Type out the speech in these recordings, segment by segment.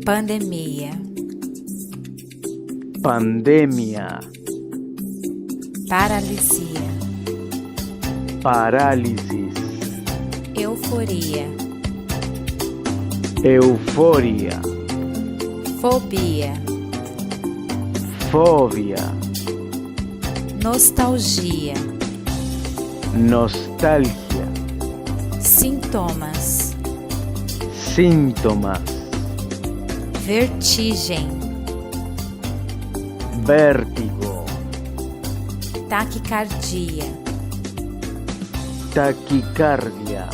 Pandemia. Pandemia. Paralisia. Parálisis. Euforia. Euforia. Fobia. Fobia. Nostalgia. Nostalgia. Sintomas. Síntomas. Vertigem. Vértigo. Taquicardia. Taquicardia.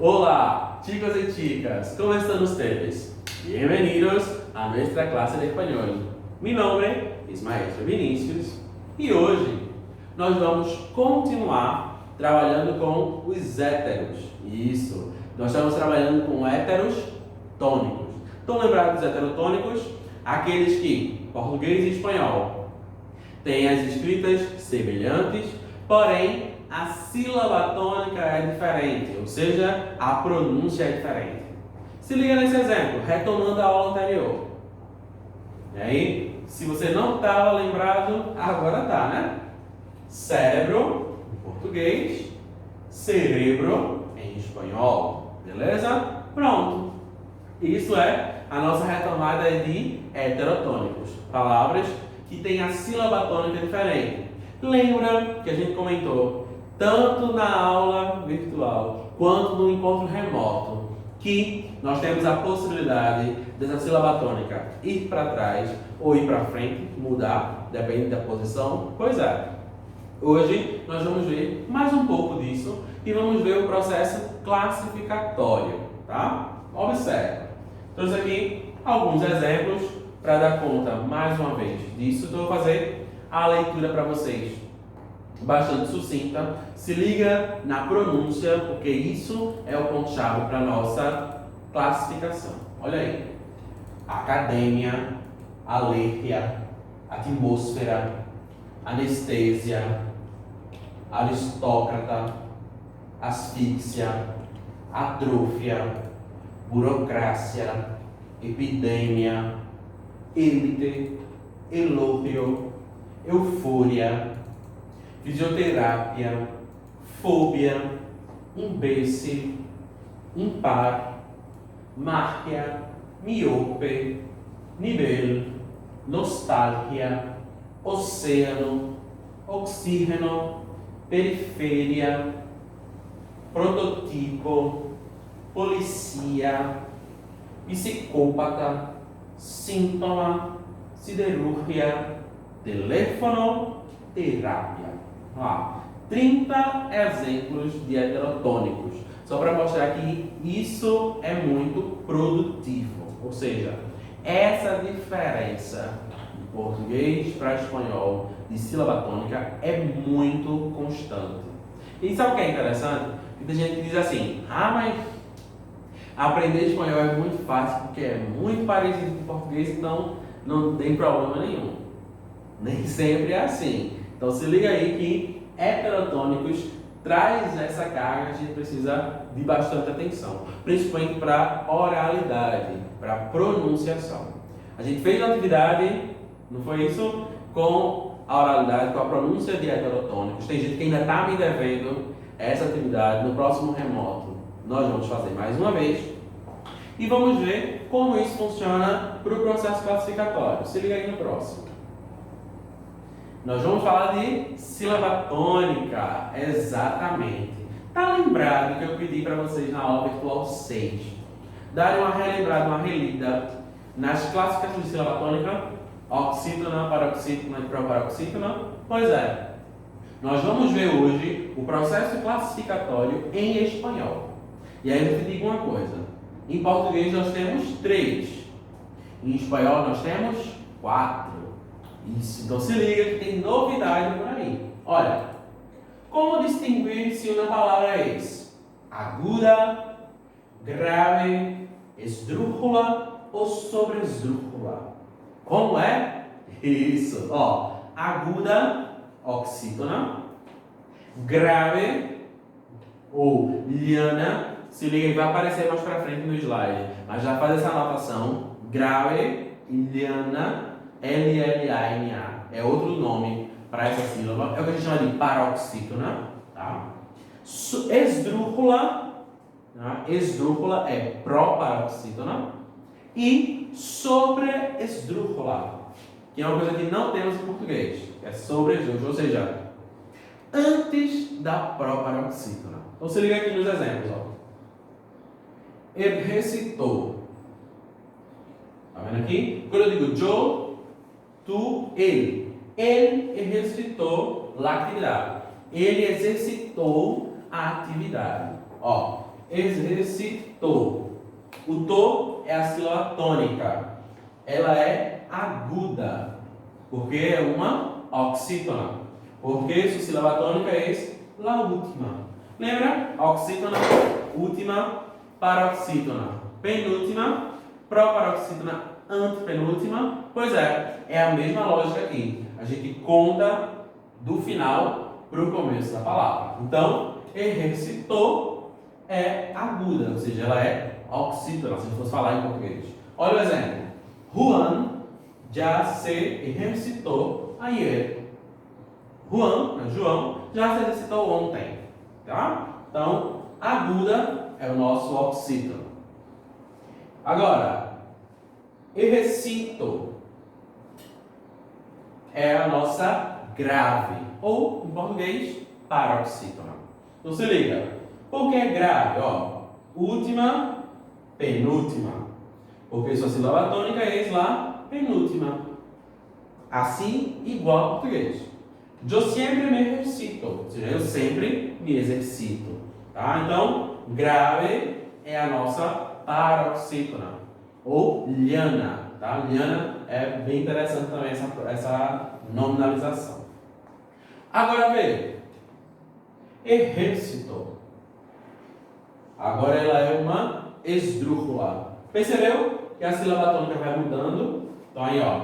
Hola, chicos y chicas, ¿cómo están ustedes? Bienvenidos a nuestra clase de español. Mi nombre es Maestro Vinícius e hoje nós vamos continuar trabalhando com os héteros. Isso, nós estamos trabalhando com héteros tônicos. Estão lembrados dos heterotônicos? Aqueles que, português e espanhol, têm as escritas semelhantes, porém a sílaba tônica é diferente, ou seja, a pronúncia é diferente. Se liga nesse exemplo, retomando a aula anterior. E aí, se você não estava lembrado, agora tá, né? Cérebro, em português, cerebro, em espanhol, beleza? Pronto. Isso é a nossa retomada de heterotônicos, palavras que têm a sílaba tônica diferente. Lembra que a gente comentou tanto na aula virtual quanto no encontro remoto, que nós temos a possibilidade dessa sílaba tônica ir para trás ou ir para frente, mudar, depende da posição. Pois é, hoje nós vamos ver mais um pouco disso e vamos ver o processo classificatório, tá? Observe. Trouxe aqui alguns exemplos para dar conta, mais uma vez, disso. Então eu vou fazer a leitura para vocês bastante sucinta. Se liga na pronúncia, porque isso é o ponto-chave para a nossa classificação. Olha aí. Academia, alergia, atmosfera, anestesia, aristócrata, asfixia, atrofia, burocracia, epidemia, élite, elogio, euforia, fisioterapia, fobia, imbécil, impar, máquia, miope, nível, nostalgia, oceano, oxígeno, periferia, prototipo, policia, psicópata, síntoma, siderurgia, teléfono, terapia. Vamos lá. 30 exemplos de heterotônicos. Só para mostrar que isso é muito produtivo. Ou seja, essa diferença de português para espanhol de sílaba tônica é muito constante. E sabe o que é interessante? Tem gente que diz assim: ah, mas aprender espanhol é muito fácil porque é muito parecido com português, então não tem problema nenhum. Nem sempre é assim. Então se liga aí que heterotônicos traz essa carga, a gente precisa de bastante atenção, principalmente para oralidade, para pronunciação. A gente fez uma atividade, não foi isso? Com a oralidade, com a pronúncia de heterotônicos. Tem gente que ainda está me devendo essa atividade. No próximo remoto nós vamos fazer mais uma vez e vamos ver como isso funciona para o processo classificatório. Se liga aí no próximo. Nós vamos falar de sílaba tônica, exatamente. Tá lembrado que eu pedi para vocês na aula virtual 6 darem uma relembrada, uma relida nas classificações de sílaba tônica, oxítona, paroxítona e proparoxítona? Pois é, nós vamos ver hoje o processo classificatório em espanhol. E aí eu te digo uma coisa, em português nós temos 3, em espanhol nós temos 4. Isso, então se liga que tem novidade por aí. Olha, como distinguir se uma palavra é aguda, grave, esdrúxula ou sobresdrúxula. Como é? Isso, ó. Aguda, oxítona. Grave ou liana. Se liga aí, vai aparecer mais pra frente no slide. Mas já faz essa anotação. Grave e liana, L-L-A-N-A. É outro nome para essa sílaba. É o que a gente chama de paroxítona. Tá? Esdrúxula. Tá? Esdrúxula é proparoxítona. E sobreesdrúxula, que é uma coisa que não temos em português. É sobresdrúxula, ou seja, antes da proparoxítona. Então se liga aqui nos exemplos. Ó. Ele recitou. Tá vendo aqui? Quando eu digo yo, tu, ele. Ele exercitou a atividade. Ele exercitou a atividade. Ó, exercitou. O to é a sílaba tônica. Ela é aguda, porque é uma oxítona. Porque sua sílaba tônica é a última. Lembra? Oxítona, última, paroxítona, penúltima, proparoxítona, antepenúltima. Pois é a mesma lógica aqui. A gente conta do final para o começo da palavra. Então, exercitou é aguda, ou seja, ela é oxítona, se fosse falar em português. Olha o exemplo. Juan já se exercitou ayer. João, já se exercitou ontem. Tá? Então, aguda é o nosso oxítona. Agora, exercito é a nossa grave, ou, em português, paroxítona. Então, se liga. Por que é grave? Ó, última, penúltima. Porque sua sílaba tônica é lá, penúltima. Assim, igual ao português. Eu sempre me exercito. Ou seja, eu sempre me exercito. Tá? Então, grave é a nossa paroxítona. Ou liana. Tá? Liana é bem interessante também essa nominalização. Agora, vê. Exercito. Agora ela é uma esdrúxula. Percebeu que a sílaba tônica vai mudando? Então aí, ó.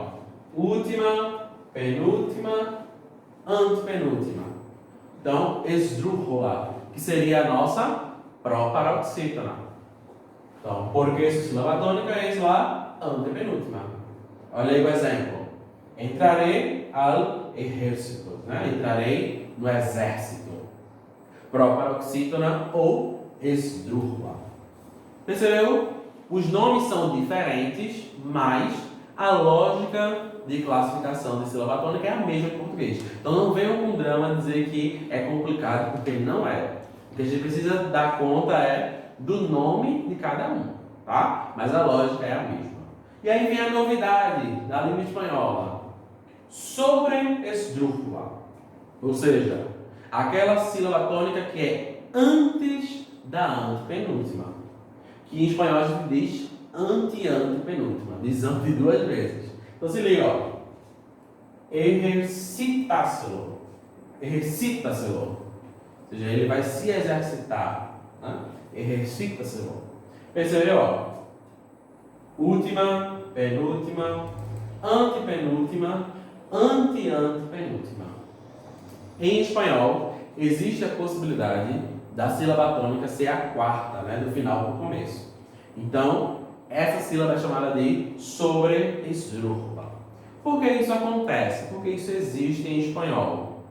Última, penúltima, antepenúltima. Então, esdrúxula, que seria a nossa proparoxítona. Então, porque sua sílaba tônica é lá, antepenúltima. Olha aí o exemplo. Entrarei al ejército. Né? Entrarei no exército. Proparoxítona ou esdrúxula. Percebeu? Os nomes são diferentes, mas a lógica de classificação de sílaba tônica é a mesma em português. Então não venham com drama dizer que é complicado, porque não é. O que a gente precisa dar conta é do nome de cada um, tá? Mas a lógica é a mesma. E aí vem a novidade da língua espanhola. Sobreesdrúxula. Ou seja, aquela sílaba tônica que é antes da antepenúltima. Que em espanhol a gente diz antepenúltima. Diz ante duas vezes. Então se liga, ó. Exercita-se-lo. Exercita-se-lo. Ou seja, ele vai se exercitar. Né? Exercita-se-lo. Percebeu, ó? Última, penúltima, antepenúltima, antepenúltima. Em espanhol, existe a possibilidade da sílaba tônica ser a quarta, né, do final para o começo. Então, essa sílaba é chamada de sobreesdrúxula. Por que isso acontece? Porque isso existe em espanhol.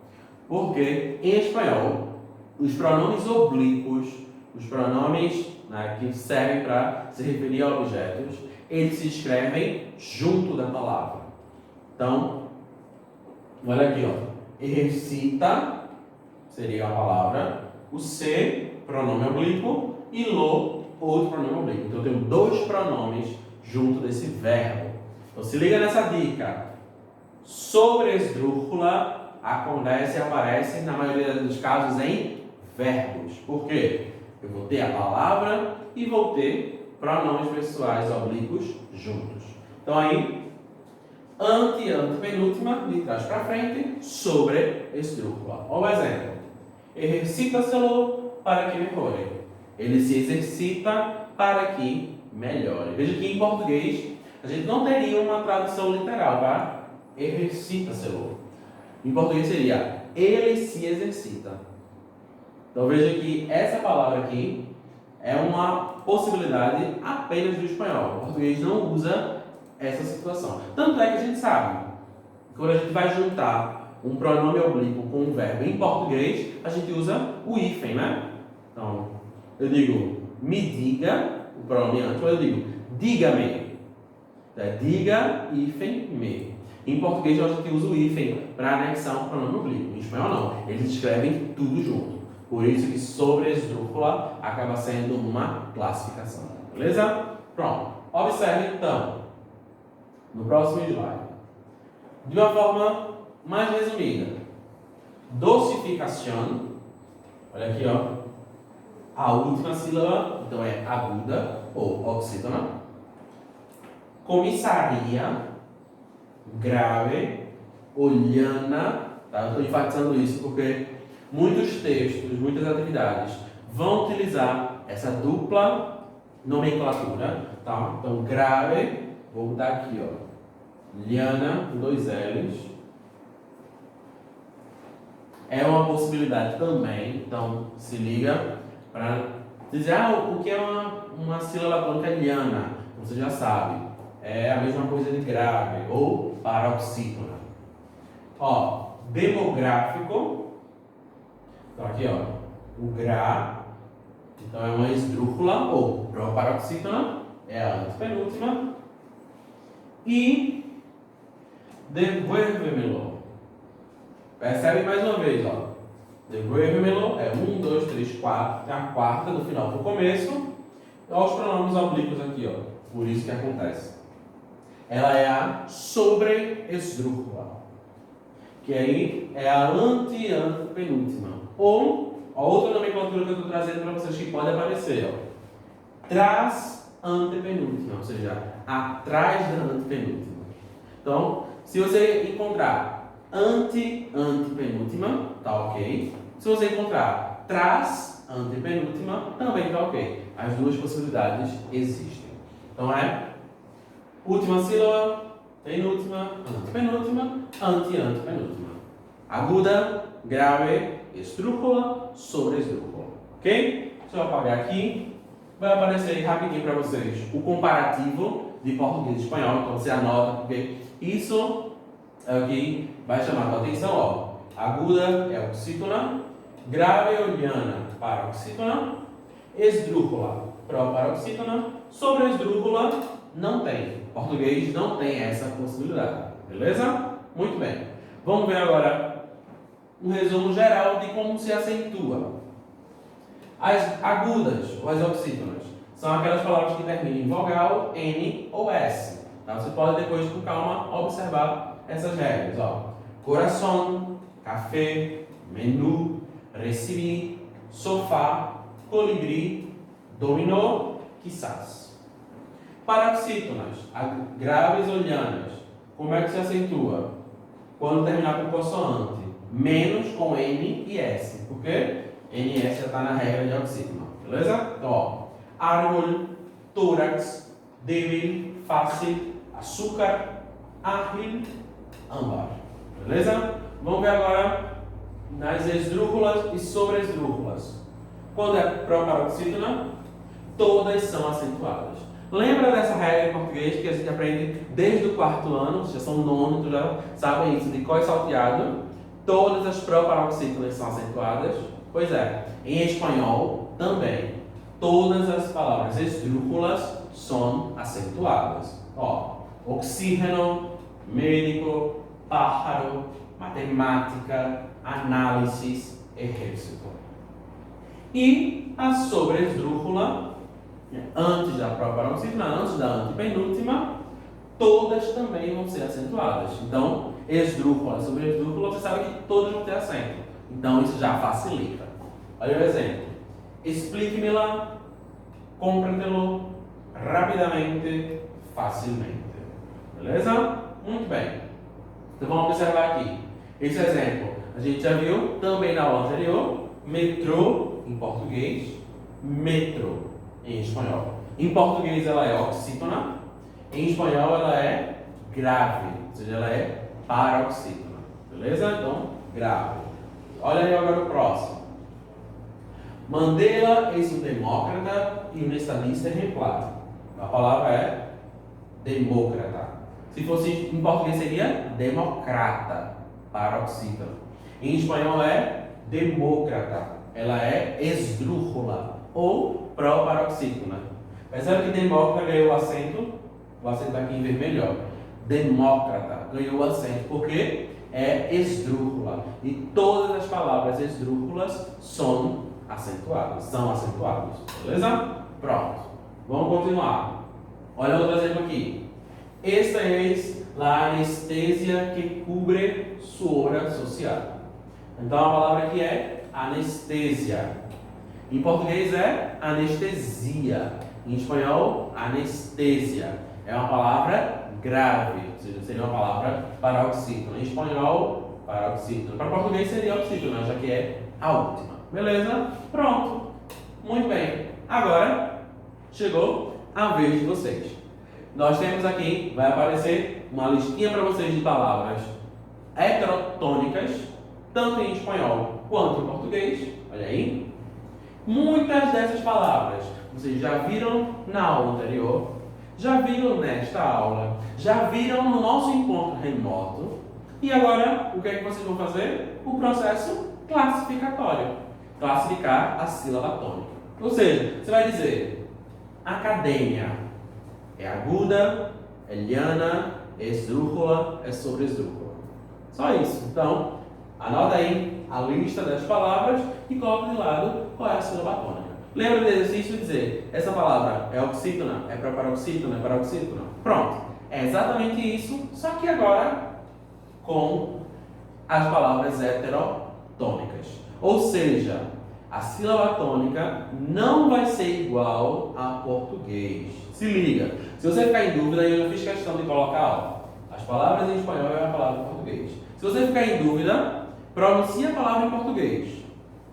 Porque em espanhol, os pronomes oblíquos, os pronomes, né, que servem para se referir a objetos, eles se escrevem junto da palavra. Então, olha aqui, ó. Exercita seria a palavra, o se, pronome oblíquo, e lo, outro pronome oblíquo. Então, eu tenho dois pronomes junto desse verbo. Então, se liga nessa dica. Sobreesdrúxula acontece e aparece, na maioria dos casos, em verbos. Por quê? Eu vou ter a palavra e vou ter pronomes pessoais oblíquos juntos. Então, aí, antepenúltima, de trás para frente, sobreesdrúxula. Olha o exemplo. Exercita-se-lo para que melhore. Ele se exercita para que melhore. Veja que em português a gente não teria uma tradução literal, tá? Exercita-se-lo. Em português seria ele se exercita. Então veja que essa palavra aqui é uma possibilidade apenas do espanhol. O português não usa essa situação. Tanto é que a gente sabe, quando a gente vai juntar um pronome oblíquo com um verbo em português, a gente usa o hífen, né? Então, eu digo me diga, o pronome antes, ou eu digo diga-me. Então, é diga, hífen, me. Em português, a gente usa o hífen para anexar um pronome oblíquo. Em espanhol, não. Eles escrevem tudo junto. Por isso que sobre esdrúxula acaba sendo uma classificação. Beleza? Pronto. Observe, então, no próximo slide. De uma forma mais resumida. Dosificação. Olha aqui, ó. A última sílaba, então, é aguda ou oxítona. Comissaria, grave, olhana. Tá? Eu estou enfatizando isso porque muitos textos, muitas atividades vão utilizar essa dupla nomenclatura. Tá? Então, grave, vou botar aqui, ó. Liana, com 2 L's. É uma possibilidade também, então se liga para dizer o que é uma sílaba tônica liana. Você já sabe, é a mesma coisa de grave ou paroxítona. Ó, demográfico, então aqui ó, o gra, então é uma esdrúxula ou paroxítona, é a antepenúltima. E devuélvemelo. Percebe mais uma vez, ó. Devuélvemelo é 1, 2, 3, 4. Tem a quarta do final para o começo. Olha os pronomes oblíquos aqui, ó. Por isso que acontece. Ela é a sobre-esdrúxula. Que aí é a antepenúltima. Ou a outra nomenclatura que eu estou trazendo para vocês que pode aparecer, ó. Antepenúltima, ou seja, atrás da antepenúltima. Então, se você encontrar antepenúltima, tá ok. Se você encontrar antepenúltima, também tá ok. As duas possibilidades existem. Então é última sílaba, penúltima, antepenúltima, antepenúltima. Aguda, grave, esdrúxula, sobre esdrúxula. Ok? Deixa eu apagar aqui. Vai aparecer aí rapidinho para vocês o comparativo de português e espanhol. Então você anota, porque isso é o que vai chamar a atenção. Ó. Aguda é oxítona, grave é oliana, paroxítona, esdrúxula, proparoxítona, sobre esdrúxula não tem. Português não tem essa possibilidade. Beleza? Muito bem. Vamos ver agora um resumo geral de como se acentua. As agudas, ou as oxítonas, são aquelas palavras que terminam em vogal, N ou S. Tá? Você pode depois, com calma, observar essas regras. Ó. Coração, café, menu, recebi, sofá, colibri, dominó, quizás. Paroxítonas, graves ou lianas. Como é que se acentua? Quando terminar com consoante. Menos com N e S. Por quê? N e S já está na regra de oxítona. Beleza? Então, ó. Árbol, tórax, débil, fácil, açúcar, ágil, âmbar. Beleza? Vamos ver agora nas esdrúxulas e sobre esdrúxulas. Quando é proparoxítona, todas são acentuadas. Lembra dessa regra em português que a gente aprende desde o 4º ano, já são nono, tu já sabe isso, de có e salteado. Todas as proparoxítonas são acentuadas. Pois é, em espanhol também. Todas as palavras esdrúxulas são acentuadas. Ó, oxígeno, médico, pájaro, matemática, análise, exército. E a sobresdrúxula, antes da proparoxítona, antes da antepenúltima, todas também vão ser acentuadas. Então, esdrúxula, sobresdrúxula, você sabe que todas vão ter acento. Então, isso já facilita. Olha o exemplo. Explique-me-la, compre-lo rapidamente, facilmente. Beleza? Muito bem. Então, vamos observar aqui. Esse exemplo, a gente já viu também na aula anterior. Metrô, em português. metro em espanhol. Em português ela é oxítona, em espanhol ela é grave, ou seja, ela é paroxítona. Beleza? Então, grave. Olha aí agora o próximo. Mandela é um demócrata e um estadista ejemplar. A palavra é demócrata. Se fosse em português seria democrata, paroxítona. Em espanhol é demócrata. Ela é esdrújula ou pró-paroxítona. Percebe que demócrata ganhou o acento aqui em vermelho, ó. Demócrata ganhou o acento porque é esdrújula. E todas as palavras esdrújulas são acentuadas. Beleza? Pronto. Vamos continuar. Olha outro exemplo aqui. Esta é a anestesia que cubre su obra social. Então a palavra aqui é anestesia. Em português é anestesia. Em espanhol, anestesia. É uma palavra grave, ou seja, seria uma palavra paroxítona. Em espanhol, paroxítona. Para português seria oxítona, já que é a última. Beleza? Pronto. Muito bem. Agora, chegou a vez de vocês. Nós temos aqui, vai aparecer uma listinha para vocês de palavras heterotônicas, tanto em espanhol quanto em português. Olha aí. Muitas dessas palavras vocês já viram na aula anterior, já viram nesta aula, já viram no nosso encontro remoto. E agora, o que é que vocês vão fazer? O processo classificatório. Classificar a sílaba tônica. Ou seja, você vai dizer academia é aguda, é liana, é esdrújula, é sobresdrújula. Só isso. Então, anota aí a lista das palavras e coloca de lado qual é a sílaba tônica. Lembra do exercício de dizer, essa palavra é oxítona, é proparoxítona, é paroxítona? Pronto. É exatamente isso, só que agora com as palavras heterotônicas. Ou seja, a sílaba tônica não vai ser igual a português. Se liga, se você ficar em dúvida, eu fiz questão de colocar as palavras em espanhol e a palavra em português. Se você ficar em dúvida, pronuncie a palavra em português.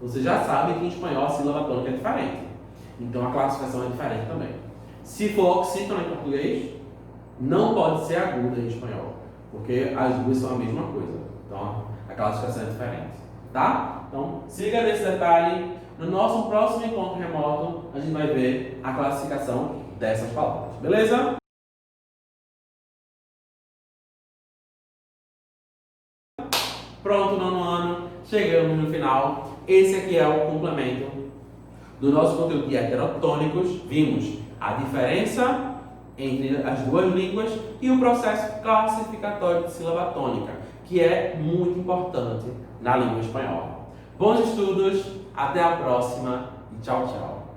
Você já sabe que em espanhol a sílaba tônica é diferente. Então a classificação é diferente também. Se for oxítona em português, não pode ser aguda em espanhol, porque as duas são a mesma coisa. Então a classificação é diferente. Tá? Então siga nesse detalhe. No nosso próximo encontro remoto, a gente vai ver a classificação dessas palavras. Beleza? Pronto, nono ano. Chegamos no final. Esse aqui é o complemento do nosso conteúdo de heterotônicos. Vimos a diferença entre as duas línguas e o processo classificatório de sílaba tônica, que é muito importante na língua espanhola. Bons estudos, até a próxima e tchau, tchau.